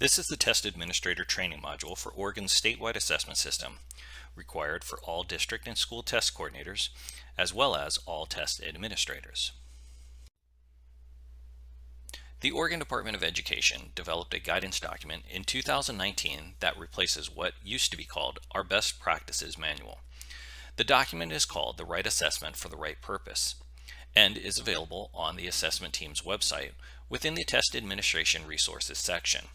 This is the Test Administrator Training Module for Oregon's statewide assessment system, required for all district and school test coordinators, as well as all test administrators. The Oregon Department of Education developed a guidance document in 2019 that replaces what used to be called our Best Practices Manual. The document is called The Right Assessment for the Right Purpose and is available on the assessment team's website within the Test Administration Resources section.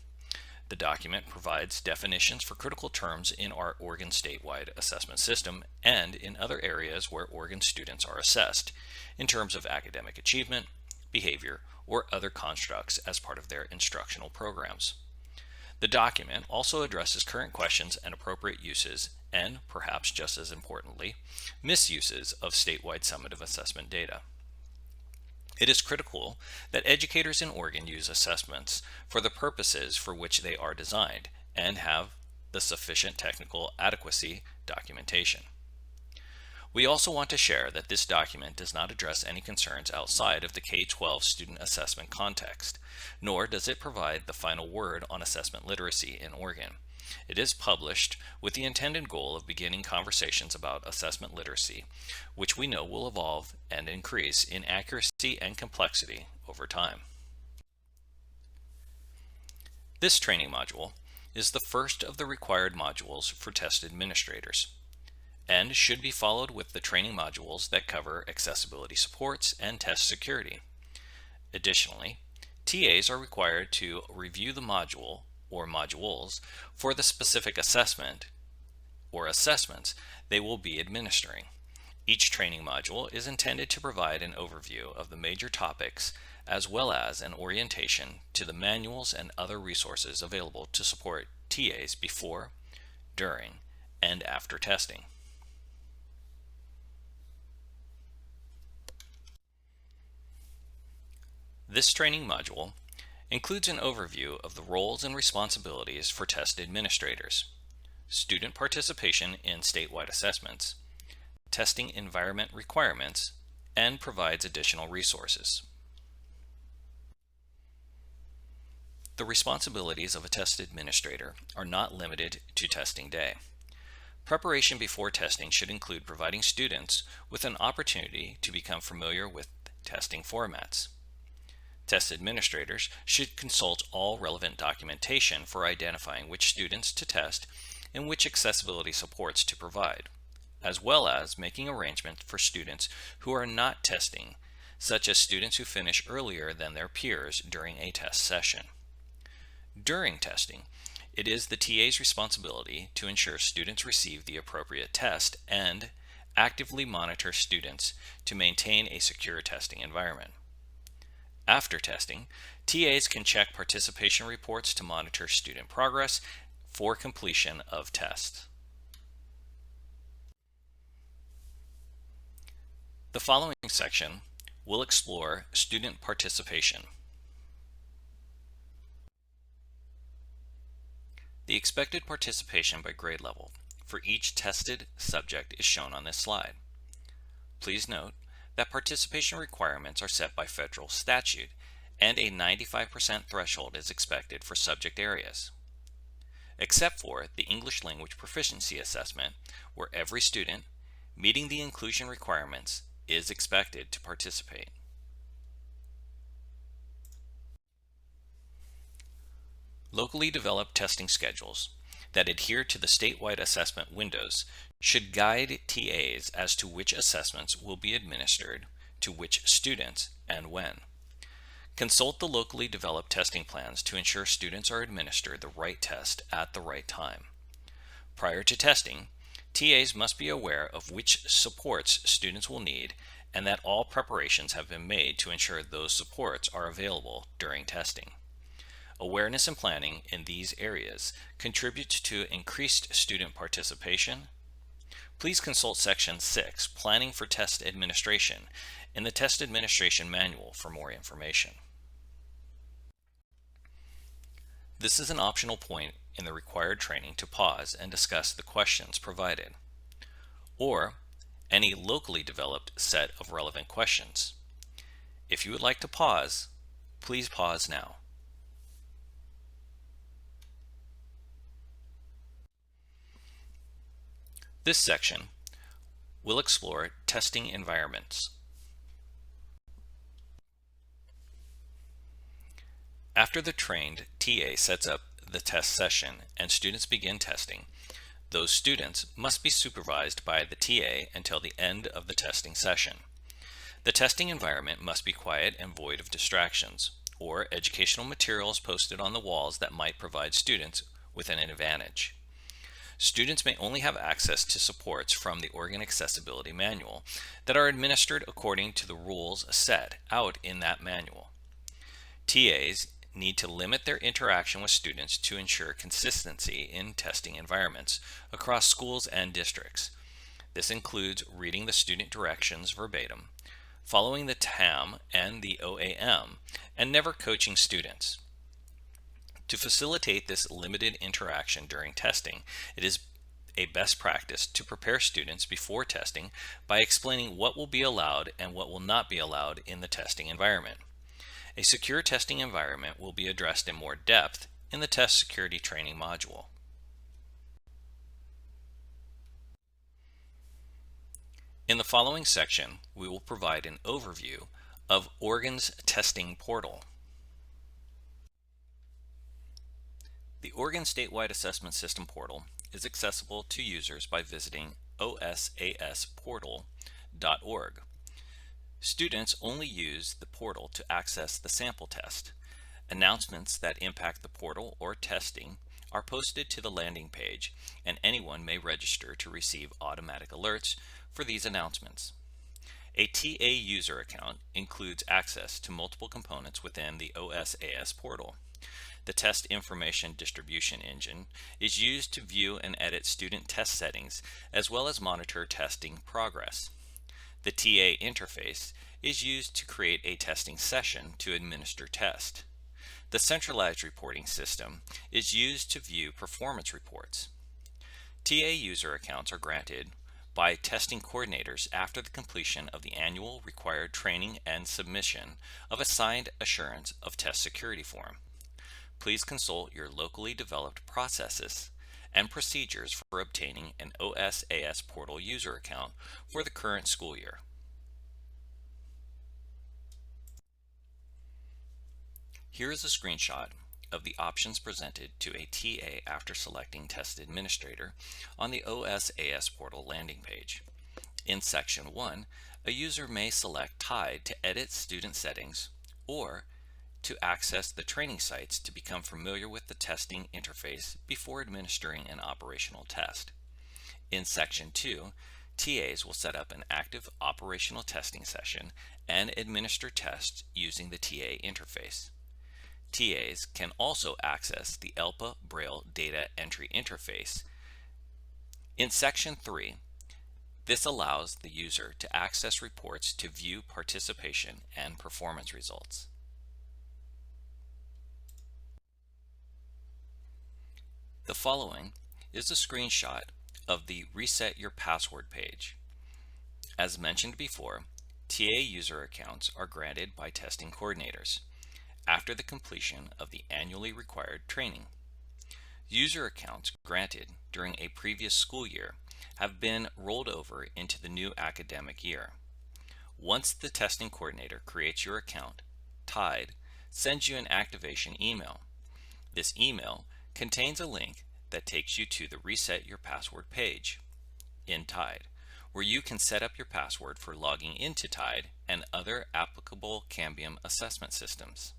The document provides definitions for critical terms in our Oregon statewide assessment system and in other areas where Oregon students are assessed in terms of academic achievement, behavior, or other constructs as part of their instructional programs. The document also addresses current questions and appropriate uses and, perhaps just as importantly, misuses of statewide summative assessment data. It is critical that educators in Oregon use assessments for the purposes for which they are designed and have the sufficient technical adequacy documentation. We also want to share that this document does not address any concerns outside of the K-12 student assessment context, nor does it provide the final word on assessment literacy in Oregon. It is published with the intended goal of beginning conversations about assessment literacy, which we know will evolve and increase in accuracy and complexity over time. This training module is the first of the required modules for test administrators and should be followed with the training modules that cover accessibility supports and test security. Additionally, TAs are required to review the module or modules for the specific assessment or assessments they will be administering. Each training module is intended to provide an overview of the major topics as well as an orientation to the manuals and other resources available to support TAs before, during, and after testing. This training module includes an overview of the roles and responsibilities for test administrators, student participation in statewide assessments, testing environment requirements, and provides additional resources. The responsibilities of a test administrator are not limited to testing day. Preparation before testing should include providing students with an opportunity to become familiar with testing formats. Test administrators should consult all relevant documentation for identifying which students to test and which accessibility supports to provide, as well as making arrangements for students who are not testing, such as students who finish earlier than their peers during a test session. During testing, it is the TA's responsibility to ensure students receive the appropriate test and actively monitor students to maintain a secure testing environment. After testing, TAs can check participation reports to monitor student progress for completion of tests. The following section will explore student participation. The expected participation by grade level for each tested subject is shown on this slide. Please note that participation requirements are set by federal statute and a 95% threshold is expected for subject areas, except for the English language proficiency assessment, where every student meeting the inclusion requirements is expected to participate. Locally developed testing schedules that adhere to the statewide assessment windows should guide TAs as to which assessments will be administered to which students and when. Consult the locally developed testing plans to ensure students are administered the right test at the right time. Prior to testing, TAs must be aware of which supports students will need and that all preparations have been made to ensure those supports are available during testing. Awareness and planning in these areas contributes to increased student participation. Please consult Section 6, Planning for Test Administration, in the Test Administration Manual for more information. This is an optional point in the required training to pause and discuss the questions provided, or any locally developed set of relevant questions. If you would like to pause, please pause now. This section will explore testing environments. After the trained TA sets up the test session and students begin testing, those students must be supervised by the TA until the end of the testing session. The testing environment must be quiet and void of distractions or educational materials posted on the walls that might provide students with an advantage. Students may only have access to supports from the Oregon Accessibility Manual that are administered according to the rules set out in that manual. TAs need to limit their interaction with students to ensure consistency in testing environments across schools and districts. This includes reading the student directions verbatim, following the TAM and the OAM, and never coaching students. To facilitate this limited interaction during testing, it is a best practice to prepare students before testing by explaining what will be allowed and what will not be allowed in the testing environment. A secure testing environment will be addressed in more depth in the Test Security Training module. In the following section, we will provide an overview of Oregon's testing portal. The Oregon Statewide Assessment System portal is accessible to users by visiting osasportal.org. Students only use the portal to access the sample test. Announcements that impact the portal or testing are posted to the landing page, and anyone may register to receive automatic alerts for these announcements. A TA user account includes access to multiple components within the OSAS portal. The Test Information Distribution Engine is used to view and edit student test settings as well as monitor testing progress. The TA interface is used to create a testing session to administer test. The centralized reporting system is used to view performance reports. TA user accounts are granted by testing coordinators after the completion of the annual required training and submission of a signed assurance of test security form. Please consult your locally developed processes and procedures for obtaining an OSAS portal user account for the current school year. Here is a screenshot of the options presented to a TA after selecting Test Administrator on the OSAS portal landing page. In Section 1, a user may select TIDE to edit student settings or to access the training sites to become familiar with the testing interface before administering an operational test. In Section 2, TAs will set up an active operational testing session and administer tests using the TA interface. TAs can also access the ELPA Braille data entry interface. In Section 3, this allows the user to access reports to view participation and performance results. The following is a screenshot of the Reset Your Password page. As mentioned before, TA user accounts are granted by testing coordinators after the completion of the annually required training. User accounts granted during a previous school year have been rolled over into the new academic year. Once the testing coordinator creates your account, TIDE sends you an activation email. This email contains a link that takes you to the Reset Your Password page in TIDE, where you can set up your password for logging into TIDE and other applicable Cambium assessment systems.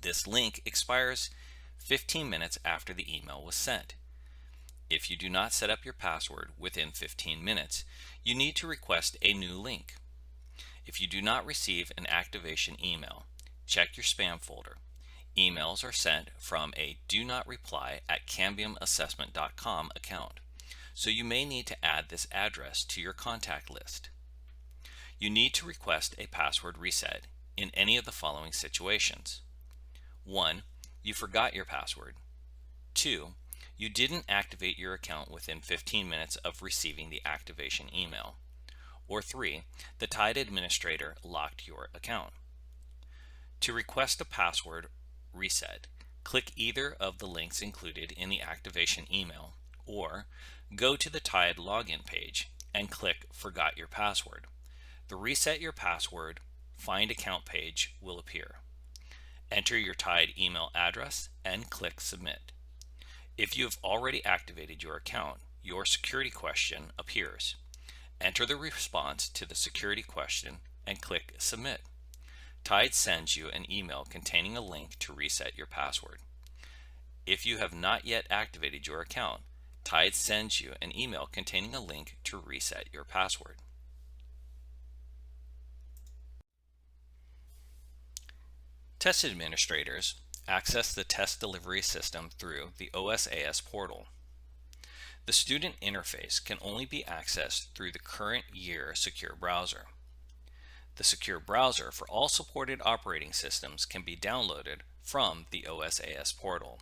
This link expires 15 minutes after the email was sent. If you do not set up your password within 15 minutes, you need to request a new link. If you do not receive an activation email, check your spam folder. Emails are sent from a do not reply at cambiumassessment.com account, so you may need to add this address to your contact list. You need to request a password reset in any of the following situations. 1. You forgot your password. 2. You didn't activate your account within 15 minutes of receiving the activation email. Or 3. The TIDE administrator locked your account. To request a password reset, click either of the links included in the activation email or go to the Tide login page and click Forgot Your Password. The Reset Your Password Find Account page will appear. Enter your Tide email address and click Submit. If you have already activated your account, your security question appears. Enter the response to the security question and click Submit. Tide sends you an email containing a link to reset your password. If you have not yet activated your account, Tide sends you an email containing a link to reset your password. Test administrators access the test delivery system through the OSAS portal. The student interface can only be accessed through the current year secure browser. The secure browser for all supported operating systems can be downloaded from the OSAS portal.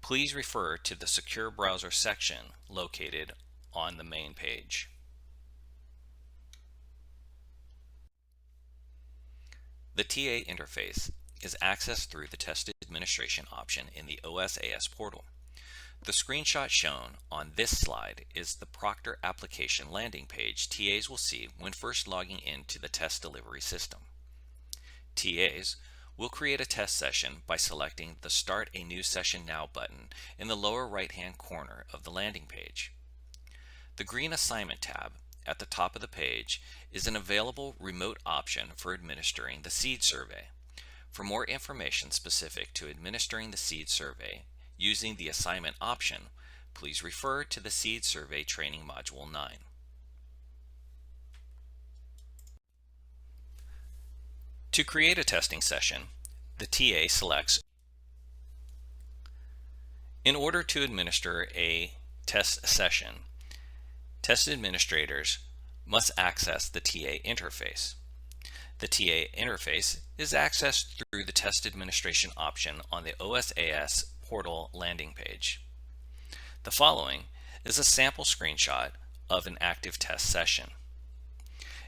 Please refer to the secure browser section located on the main page. The TA interface is accessed through the test administration option in the OSAS portal. The screenshot shown on this slide is the Proctor application landing page TAs will see when first logging into the test delivery system. TAs will create a test session by selecting the Start a New Session Now button in the lower right-hand corner of the landing page. The green Assignment tab at the top of the page is an available remote option for administering the SEED survey. For more information specific to administering the SEED survey using the assignment option, please refer to the SEED survey training module 9. To create a testing session, the TA selects. In order to administer a test session, test administrators must access the TA interface. The TA interface is accessed through the test administration option on the OSAS portal landing page. The following is a sample screenshot of an active test session.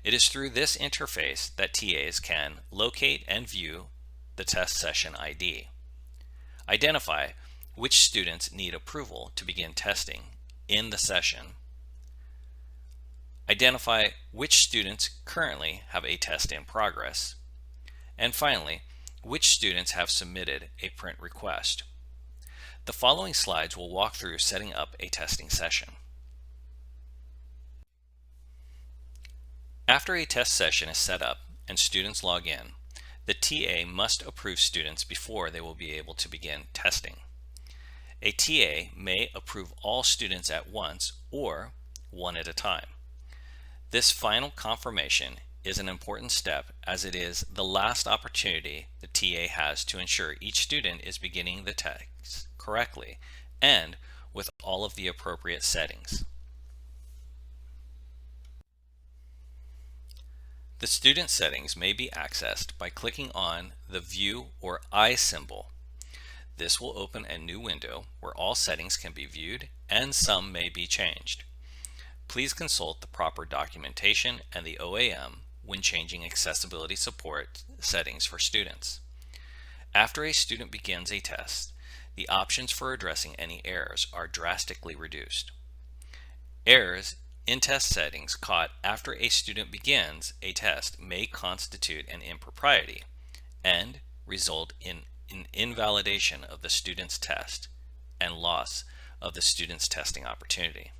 It is through this interface that TAs can locate and view the test session ID, identify which students need approval to begin testing in the session, identify which students currently have a test in progress, and finally, which students have submitted a print request. The following slides will walk through setting up a testing session. After a test session is set up and students log in, the TA must approve students before they will be able to begin testing. A TA may approve all students at once or one at a time. This final confirmation is an important step as it is the last opportunity the TA has to ensure each student is beginning the test correctly and with all of the appropriate settings. The student settings may be accessed by clicking on the View or I symbol. This will open a new window where all settings can be viewed and some may be changed. Please consult the proper documentation and the OAM when changing accessibility support settings for students. After a student begins a test, the options for addressing any errors are drastically reduced. Errors in test settings caught after a student begins a test may constitute an impropriety and result in an invalidation of the student's test and loss of the student's testing opportunity.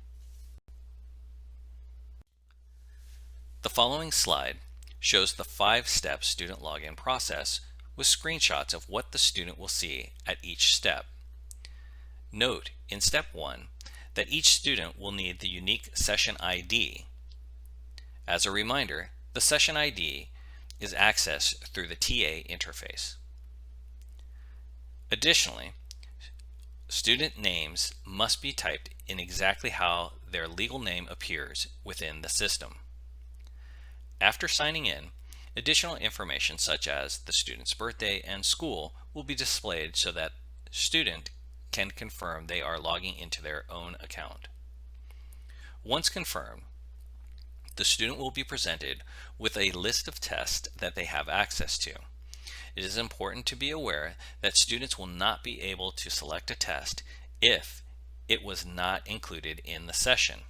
The following slide shows the 5-step student login process with screenshots of what the student will see at each step. Note in step 1 that each student will need the unique session ID. As a reminder, the session ID is accessed through the TA interface. Additionally, student names must be typed in exactly how their legal name appears within the system. After signing in, additional information such as the student's birthday and school will be displayed so that student can confirm they are logging into their own account. Once confirmed, the student will be presented with a list of tests that they have access to. It is important to be aware that students will not be able to select a test if it was not included in the session,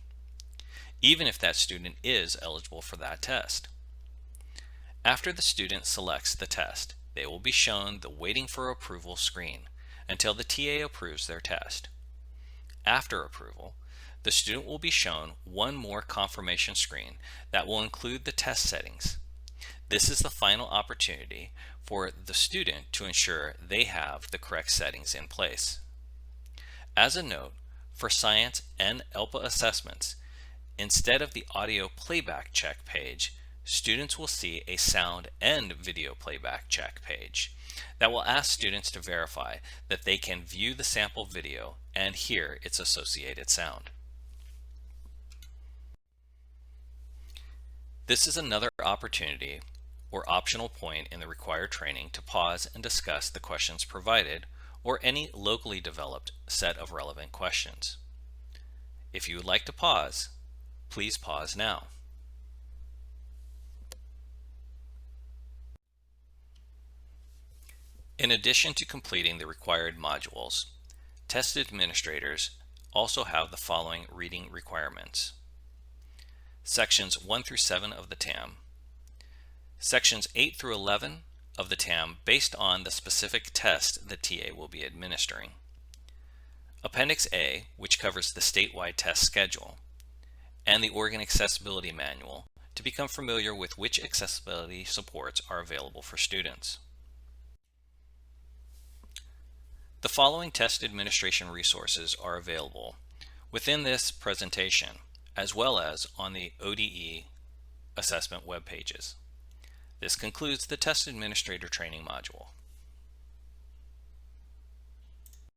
even if that student is eligible for that test. After the student selects the test, they will be shown the Waiting for Approval screen until the TA approves their test. After approval, the student will be shown one more confirmation screen that will include the test settings. This is the final opportunity for the student to ensure they have the correct settings in place. As a note, for science and ELPA assessments, instead of the audio playback check page, students will see a sound and video playback check page that will ask students to verify that they can view the sample video and hear its associated sound. This is another opportunity or optional point in the required training to pause and discuss the questions provided or any locally developed set of relevant questions. If you would like to pause, please pause now. In addition to completing the required modules, test administrators also have the following reading requirements. Sections 1 through 7 of the TAM, Sections 8 through 11 of the TAM based on the specific test the TA will be administering, Appendix A, which covers the statewide test schedule, and the Oregon Accessibility Manual to become familiar with which accessibility supports are available for students. The following test administration resources are available within this presentation, as well as on the ODE assessment web pages. This concludes the Test Administrator Training module.